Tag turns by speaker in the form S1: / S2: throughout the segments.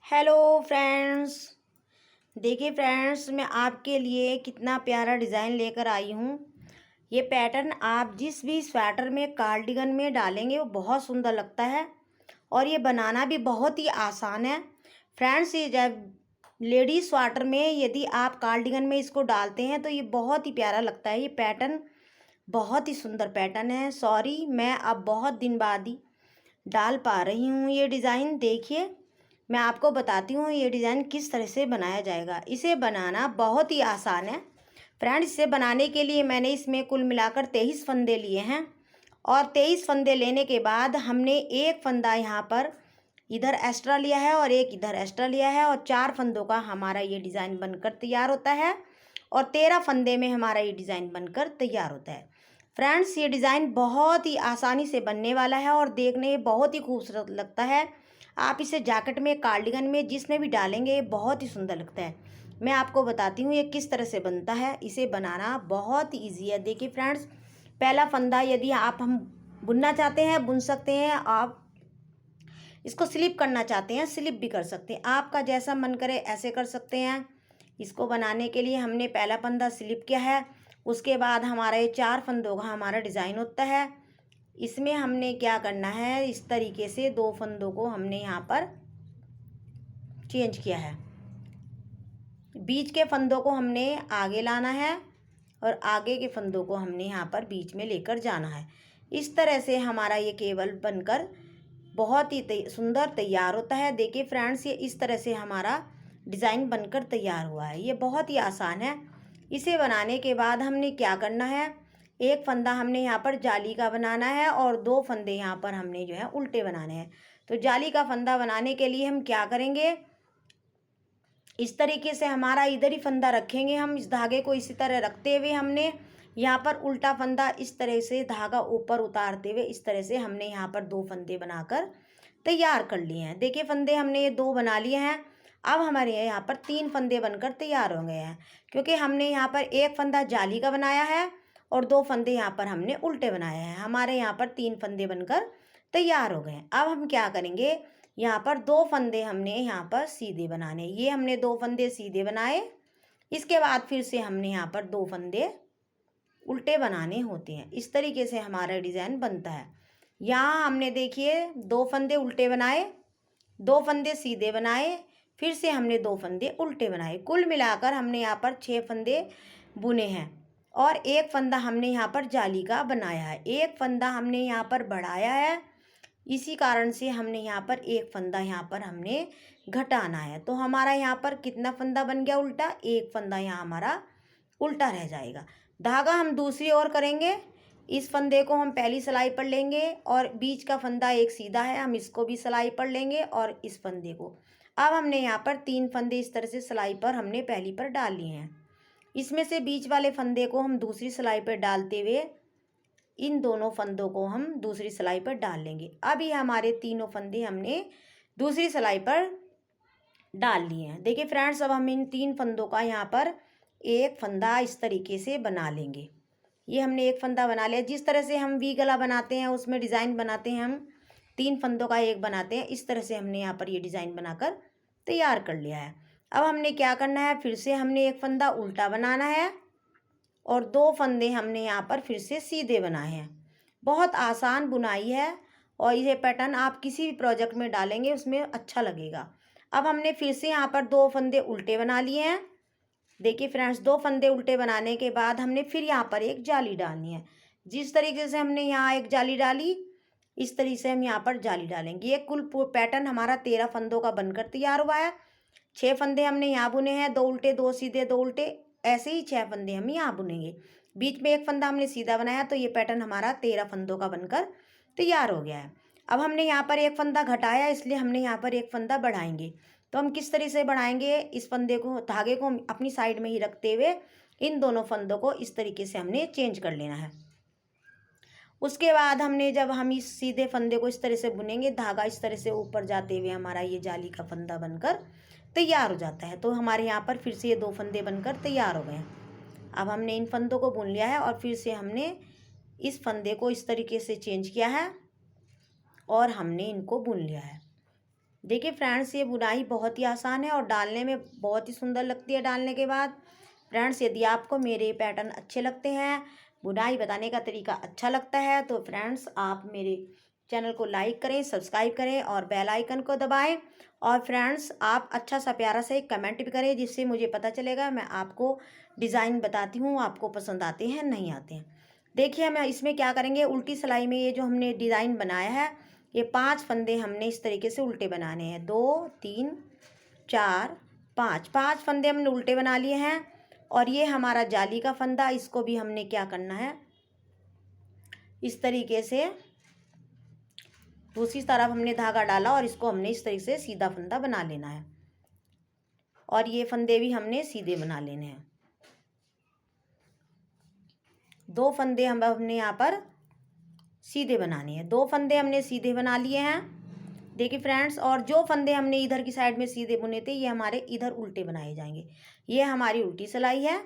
S1: Hello friends. देखिए friends, मैं आपके लिए कितना प्यारा डिज़ाइन लेकर आई हूँ। ये पैटर्न आप जिस भी स्वेटर में, कार्डिगन में डालेंगे वो बहुत सुंदर लगता है और ये बनाना भी बहुत ही आसान है। फ्रेंड्स, ये जब लेडीज स्वेटर में यदि आप कार्डिगन में इसको डालते हैं तो ये बहुत ही प्यारा लगता है। ये पैटर्न बहुत ही सुंदर पैटर्न है। सॉरी, मैं अब बहुत दिन बाद ही डाल पा रही हूँ ये डिज़ाइन। देखिए, मैं आपको बताती हूँ ये डिज़ाइन किस तरह से बनाया जाएगा। इसे बनाना बहुत ही आसान है फ्रेंड्स। इसे बनाने के लिए मैंने इसमें कुल मिलाकर 23 फंदे लिए हैं और 23 फंदे लेने के बाद हमने एक फंदा यहाँ पर इधर एक्स्ट्रा लिया है और एक इधर एक्स्ट्रा लिया है और 4 फंदों का हमारा ये डिज़ाइन बनकर तैयार होता है और 13 फंदे में हमारा ये डिज़ाइन बनकर तैयार होता है। फ्रेंड्स, ये डिज़ाइन बहुत ही आसानी से बनने वाला है और देखने में बहुत ही खूबसूरत लगता है। आप इसे जैकेट में, कार्डिगन में, जिसमें भी डालेंगे बहुत ही सुंदर लगता है। मैं आपको बताती हूँ ये किस तरह से बनता है। इसे बनाना बहुत ही ईजी है। देखिए फ्रेंड्स, पहला फंदा यदि हम बुनना चाहते हैं बुन सकते हैं। आप इसको स्लिप करना चाहते हैं स्लिप भी कर सकते हैं। आपका जैसा मन करे ऐसे कर सकते हैं। इसको बनाने के लिए हमने पहला फंदा स्लिप किया है। उसके बाद हमारा ये 4 फंदों का हमारा डिज़ाइन होता है। इसमें हमने क्या करना है, इस तरीके से 2 फंदों को हमने यहाँ पर चेंज किया है। बीच के फंदों को हमने आगे लाना है और आगे के फंदों को हमने यहाँ पर बीच में लेकर जाना है। इस तरह से हमारा ये केबल बनकर बहुत ही सुंदर तैयार होता है। देखिए फ्रेंड्स, ये इस तरह से हमारा डिज़ाइन बनकर तैयार हुआ है। ये बहुत ही आसान है। इसे बनाने के बाद हमने क्या करना है, एक फंदा हमने यहाँ पर जाली का बनाना है और 2 फंदे यहाँ पर हमने जो है उल्टे बनाने हैं। तो जाली का फंदा बनाने के लिए हम क्या करेंगे, इस तरीके से हमारा इधर ही फंदा रखेंगे। हम इस धागे को इसी तरह रखते हुए हमने यहाँ पर उल्टा फंदा इस तरह से धागा ऊपर उतारते हुए इस तरह से हमने यहाँ पर 2 फंदे बनाकर तैयार कर लिए हैं। देखिए फंदे हमने ये 2 बना लिए हैं। अब हमारे यहाँ पर 3 फंदे बनकर तैयार हो गए हैं, क्योंकि हमने यहाँ पर एक फंदा जाली का बनाया है और 2 फंदे यहाँ पर हमने उल्टे बनाए हैं। हमारे यहाँ पर 3 फंदे बनकर तैयार हो गए हैं। अब हम क्या करेंगे, यहाँ पर 2 फंदे हमने यहाँ पर सीधे बनाने। ये हमने 2 फंदे सीधे बनाए। इसके बाद फिर से हमने यहाँ पर 2 फंदे उल्टे बनाने होते हैं। इस तरीके से हमारा डिज़ाइन बनता है। यहाँ हमने देखिए 2 फंदे उल्टे बनाए, 2 फंदे सीधे बनाए, फिर से हमने 2 फंदे उल्टे बनाए। कुल मिलाकर हमने यहाँ पर 6 फंदे बुने हैं और एक फंदा हमने यहाँ पर जाली का बनाया है। एक फंदा हमने यहाँ पर बढ़ाया है, इसी कारण से हमने यहाँ पर एक फंदा यहाँ पर हमने घटाना है। तो हमारा यहाँ पर कितना फंदा बन गया उल्टा, एक फंदा यहाँ हमारा उल्टा रह जाएगा। धागा हम दूसरी ओर करेंगे। इस फंदे को हम पहली सिलाई पर लेंगे और बीच का फंदा एक सीधा है, हम इसको भी सिलाई पर लेंगे और इस फंदे को। अब हमने यहाँ पर 3 फंदे इस तरह से सिलाई पर हमने पहली पर डाल लिए हैं। इसमें से बीच वाले फंदे को हम दूसरी सिलाई पर डालते हुए इन दोनों फंदों को हम दूसरी सिलाई पर डाल लेंगे। अब ये हमारे तीनों फंदे हमने दूसरी सिलाई पर डाल लिए हैं। देखिए फ्रेंड्स, अब हम इन 3 फंदों का यहाँ पर एक फंदा इस तरीके से बना लेंगे। ये हमने एक फंदा बना लिया। जिस तरह से हम वी गला बनाते हैं, उसमें डिज़ाइन बनाते हैं, हम 3 फंदों का एक बनाते हैं। इस तरह से हमने यहाँ पर ये डिज़ाइन बनाकर तैयार कर लिया है। अब हमने क्या करना है, फिर से हमने एक फंदा उल्टा बनाना है और 2 फंदे हमने यहाँ पर फिर से सीधे बनाए हैं। बहुत आसान बुनाई है और ये पैटर्न आप किसी भी प्रोजेक्ट में डालेंगे उसमें अच्छा लगेगा। अब हमने फिर से यहाँ पर 2 फंदे उल्टे बना लिए हैं। देखिए फ्रेंड्स, 2 फंदे उल्टे बनाने के बाद हमने फिर यहाँ पर एक जाली डालनी है। जिस तरीके से हमने यहाँ एक जाली डाली, इस तरीके से हम यहाँ पर जाली डालेंगे। ये कुल पैटर्न हमारा 13 फंदों का बनकर तैयार हुआ है। 6 फंदे हमने यहाँ बुने हैं, 2 उल्टे 2 सीधे 2 उल्टे, ऐसे ही 6 फंदे हम यहाँ बुनेंगे। बीच में एक फंदा हमने सीधा बनाया, तो ये पैटर्न हमारा 13 फंदों का बनकर तैयार हो गया है। अब हमने यहाँ पर एक फंदा घटाया, इसलिए हमने यहाँ पर एक फंदा बढ़ाएंगे। तो हम किस तरह से बढ़ाएंगे, इस फंदे को, धागे को अपनी साइड में ही रखते हुए इन दोनों फंदों को इस तरीके से हमने चेंज कर लेना है। उसके बाद हमने जब हम इस सीधे फंदे को इस तरह से बुनेंगे, धागा इस तरह से ऊपर जाते हुए हमारा ये जाली का फंदा बनकर तैयार हो जाता है। तो हमारे यहाँ पर फिर से ये 2 फंदे बनकर तैयार हो गए हैं। अब हमने इन फंदों को बुन लिया है और फिर से हमने इस फंदे को इस तरीके से चेंज किया है और हमने इनको बुन लिया है। देखिए फ्रेंड्स, ये बुनाई बहुत ही आसान है और डालने में बहुत ही सुंदर लगती है डालने के बाद। फ्रेंड्स, यदि आपको मेरे पैटर्न अच्छे लगते हैं, बुनाई बताने का तरीका अच्छा लगता है, तो फ्रेंड्स आप मेरे चैनल को लाइक करें, सब्सक्राइब करें और बेल आइकन को दबाएं। और फ्रेंड्स, आप अच्छा सा प्यारा सा एक कमेंट भी करें, जिससे मुझे पता चलेगा मैं आपको डिज़ाइन बताती हूँ, आपको पसंद आते हैं नहीं आते हैं। देखिए हम इसमें क्या करेंगे, उल्टी सिलाई में ये जो हमने डिज़ाइन बनाया है, ये 5 फंदे हमने इस तरीके से उल्टे बनाने हैं। 2 3 4 5, 5 फंदे हमने उल्टे बना लिए हैं। और ये हमारा जाली का फंदा, इसको भी हमने क्या करना है, इस तरीके से दूसरी तरफ हमने धागा डाला और इसको हमने इस तरीके से सीधा फंदा बना लेना है। और ये फंदे भी हमने सीधे बना लेने हैं। 2 फंदे हमने यहाँ पर सीधे बनाने हैं। 2 फंदे हमने सीधे बना लिए हैं। देखिए फ्रेंड्स, और जो फंदे हमने इधर की साइड में सीधे बुने थे, ये हमारे इधर उल्टे बनाए जाएंगे। ये हमारी उल्टी सिलाई है।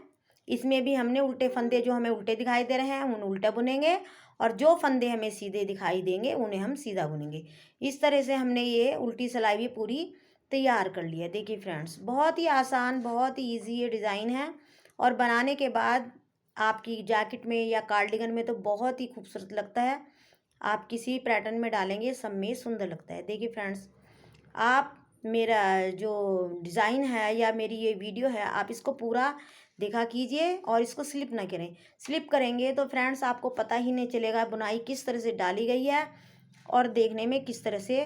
S1: इसमें भी हमने उल्टे फंदे जो हमें उल्टे दिखाई दे रहे हैं उन उल्टा बुनेंगे, और जो फंदे हमें सीधे दिखाई देंगे उन्हें हम सीधा बुनेंगे। इस तरह से हमने ये उल्टी सिलाई भी पूरी तैयार कर लिया। देखिए फ्रेंड्स, बहुत ही आसान, बहुत ही ईजी ये डिज़ाइन है, और बनाने के बाद आपकी जैकेट में या कार्डिगन में तो बहुत ही खूबसूरत लगता है। आप किसी पैटर्न में डालेंगे, सब में सुंदर लगता है। देखिए फ्रेंड्स, आप मेरा जो डिज़ाइन है या मेरी ये वीडियो है, आप इसको पूरा देखा कीजिए और इसको स्लिप ना करें। स्लिप करेंगे तो फ्रेंड्स आपको पता ही नहीं चलेगा बुनाई किस तरह से डाली गई है और देखने में किस तरह से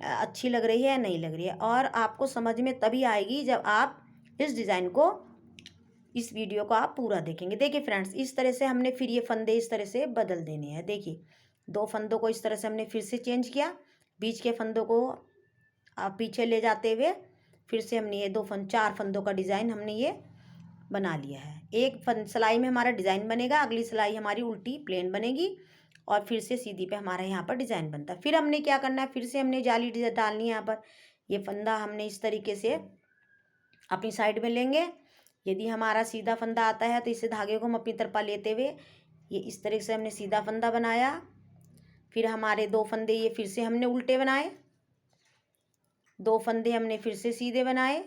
S1: अच्छी लग रही है या नहीं लग रही है। और आपको समझ में तभी आएगी जब आप इस डिज़ाइन को, इस वीडियो को आप पूरा देखेंगे। देखिए फ्रेंड्स, इस तरह से हमने फिर ये फंदे इस तरह से बदल देने हैं। देखिए 2 फंदों को इस तरह से हमने फिर से चेंज किया, बीच के फंदों को आप पीछे ले जाते हुए फिर से हमने ये 4 फंदों का डिज़ाइन हमने ये बना लिया है। एक सिलाई में हमारा डिज़ाइन बनेगा, अगली सिलाई हमारी उल्टी प्लेन बनेगी और फिर से सीधी पे हमारा यहाँ पर डिज़ाइन बनता है। फिर हमने क्या करना है, फिर से हमने जाली डालनी है। यहाँ पर ये फंदा हमने इस तरीके से अपनी साइड में लेंगे। यदि हमारा सीधा फंदा आता है तो इसे धागे को हम अपनी तरफा लेते हुए ये इस तरह से हमने सीधा फंदा बनाया। फिर हमारे 2 फंदे ये फिर से हमने उल्टे बनाए, 2 फंदे हमने फिर से सीधे बनाए,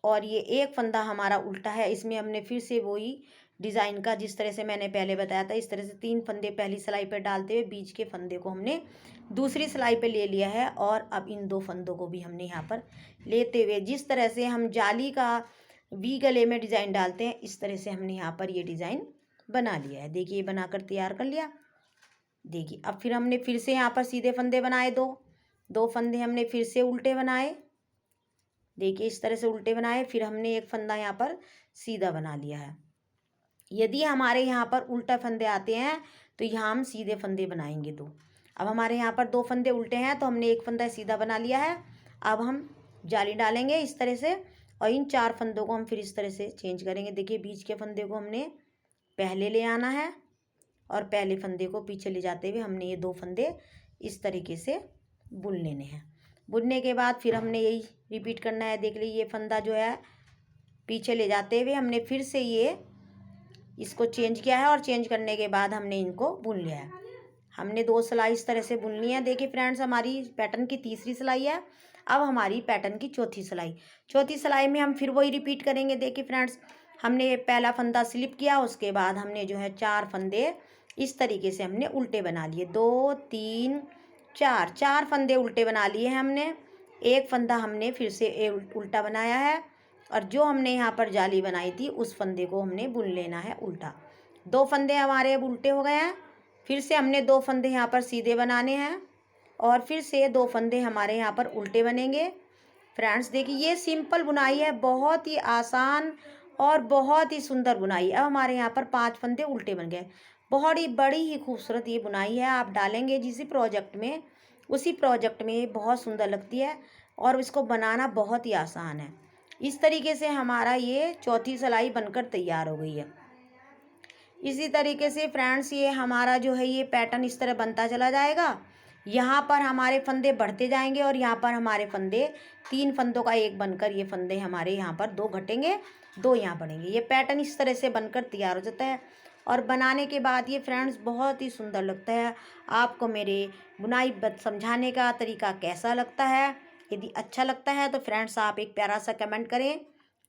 S1: और ये एक फंदा हमारा उल्टा है। इसमें हमने फिर से वही डिज़ाइन का, जिस तरह से मैंने पहले बताया था, इस तरह से 3 फंदे पहली सिलाई पर डालते हुए बीच के फंदे को हमने दूसरी सिलाई पे ले लिया है। और अब इन 2 फंदों को भी हमने यहाँ पर लेते हुए, जिस तरह से हम जाली का वी गले में डिज़ाइन डालते हैं, इस तरह से हमने यहाँ पर ये डिज़ाइन बना लिया है। देखिए ये बनाकर तैयार कर लिया। देखिए अब फिर हमने फिर से यहाँ पर सीधे फंदे बनाए, 2 फंदे हमने फिर से उल्टे बनाए। देखिए इस तरह से उल्टे बनाए, फिर हमने एक फंदा यहाँ पर सीधा बना लिया है। यदि हमारे यहाँ पर उल्टा फंदे आते हैं तो यहाँ हम सीधे फंदे बनाएंगे 2। अब हमारे यहाँ पर 2 फंदे उल्टे हैं तो हमने एक फंदा सीधा बना लिया है। अब हम जाली डालेंगे इस तरह से, और इन 4 फंदों को हम फिर इस तरह से चेंज करेंगे। देखिए बीच के फंदे को हमने पहले ले आना है और पहले फंदे को पीछे ले जाते हुए हमने ये 2 फंदे इस तरीके से बुन लेने हैं। बुनने के बाद फिर हमने यही रिपीट करना है। देख लीजिए ये फंदा जो है पीछे ले जाते हुए हमने फिर से ये इसको चेंज किया है, और चेंज करने के बाद हमने इनको बुन लिया है। हमने 2 सिलाई इस तरह से बुन ली है। देखिए फ्रेंड्स, हमारी पैटर्न की तीसरी सिलाई है। अब हमारी पैटर्न की चौथी सिलाई में हम फिर वही रिपीट करेंगे। देखिए फ्रेंड्स, हमने पहला फंदा स्लिप किया, उसके बाद हमने जो है 4 फंदे इस तरीके से हमने उल्टे बना लिए। 2 3 4 फंदे उल्टे बना लिए हैं हमने। एक फंदा हमने फिर से उल्टा बनाया है, और जो हमने यहाँ पर जाली बनाई थी उस फंदे को हमने बुन लेना है उल्टा। 2 फंदे हमारे अब उल्टे हो गए हैं। फिर से हमने 2 फंदे यहाँ पर सीधे बनाने हैं, और फिर से 2 फंदे हमारे यहाँ पर उल्टे बनेंगे। फ्रेंड्स देखिए ये सिंपल बुनाई है, बहुत ही आसान और बहुत ही सुंदर बुनाई। अब हमारे यहाँ पर 5 फंदे उल्टे बन गए। बहुत ही बड़ी ही खूबसूरत ये बुनाई है। आप डालेंगे जिस प्रोजेक्ट में, उसी प्रोजेक्ट में ये बहुत सुंदर लगती है, और इसको बनाना बहुत ही आसान है। इस तरीके से हमारा ये चौथी सिलाई बनकर तैयार हो गई है। इसी तरीके से फ्रेंड्स ये हमारा जो है ये पैटर्न इस तरह बनता चला जाएगा। यहाँ पर हमारे फंदे बढ़ते जाएंगे, और यहाँ पर हमारे फंदे 3 फंदों का एक बनकर ये फंदे हमारे यहाँ पर 2 घटेंगे, 2 यहाँ बढ़ेंगे। ये पैटर्न इस तरह से बनकर तैयार हो जाता है। और बनाने के बाद ये फ्रेंड्स बहुत ही सुंदर लगता है। आपको मेरे बुनाई समझाने का तरीका कैसा लगता है? यदि अच्छा लगता है तो फ्रेंड्स आप एक प्यारा सा कमेंट करें,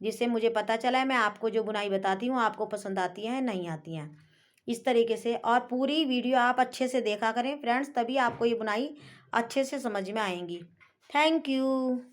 S1: जिससे मुझे पता चला है मैं आपको जो बुनाई बताती हूँ आपको पसंद आती है नहीं आती हैं। इस तरीके से और पूरी वीडियो आप अच्छे से देखा करें फ्रेंड्स, तभी आपको ये बुनाई अच्छे से समझ में आएंगी। Thank you.